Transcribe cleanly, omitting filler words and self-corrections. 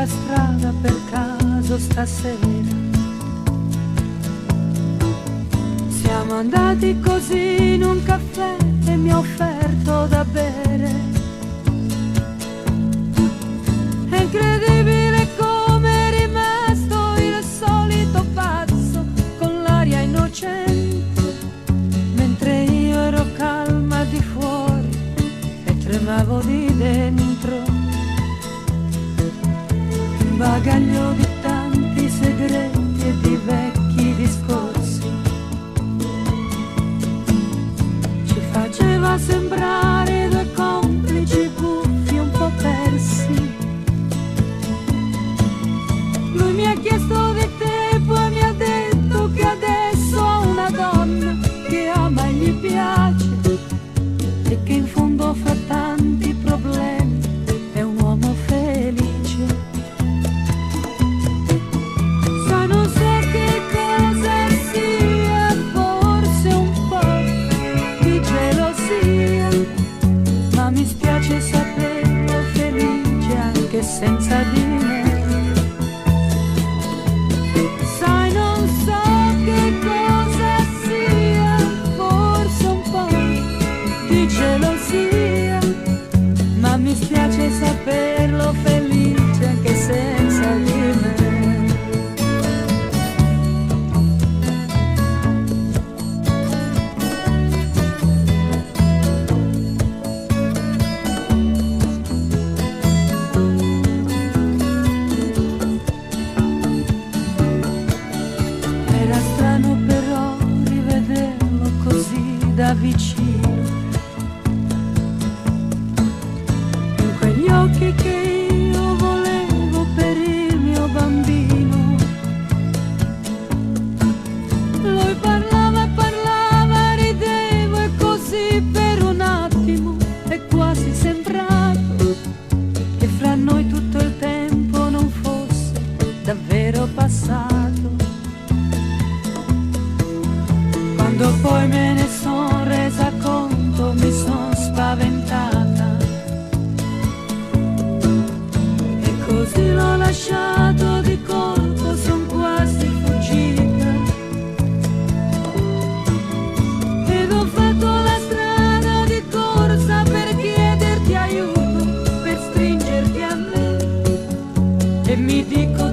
la strada per caso stasera. Siamo andati così in un caffè e mi ha offerto da bere. È incredibile come è rimasto il solito pazzo con l'aria innocente, mentre io ero calma di fuori e tremavo di dentro. Un bagaglio di tanti segreti e di vecchi discorsi ci faceva sembrare due complici buffi un po' persi. Lui mi ha chiesto di te, poi mi ha detto che adesso ha una donna che ama e gli piace e che in fondo fra tanti problemi è un uomo felice. Sai, non so che cosa sia, forse un po' di gelosia, ma mi spiace saperlo felice anche senza di me. Sai, non so che cosa sia, forse un po' di gelosia, ma mi spiace saperlo felice anche senza di me. Era strano però rivederlo così da vicino, in quegli occhi che io volevo per il mio bambino. Lui parlava e parlava, ridevo e così per un attimo è quasi sembrato che fra noi tutto il tempo non fosse davvero passato. Quando poi me ne son resa conto mi son spaventata e così l'ho lasciato di colpo, son quasi fuggita ed ho fatto la strada di corsa per chiederti aiuto, per stringerti a me e mi dico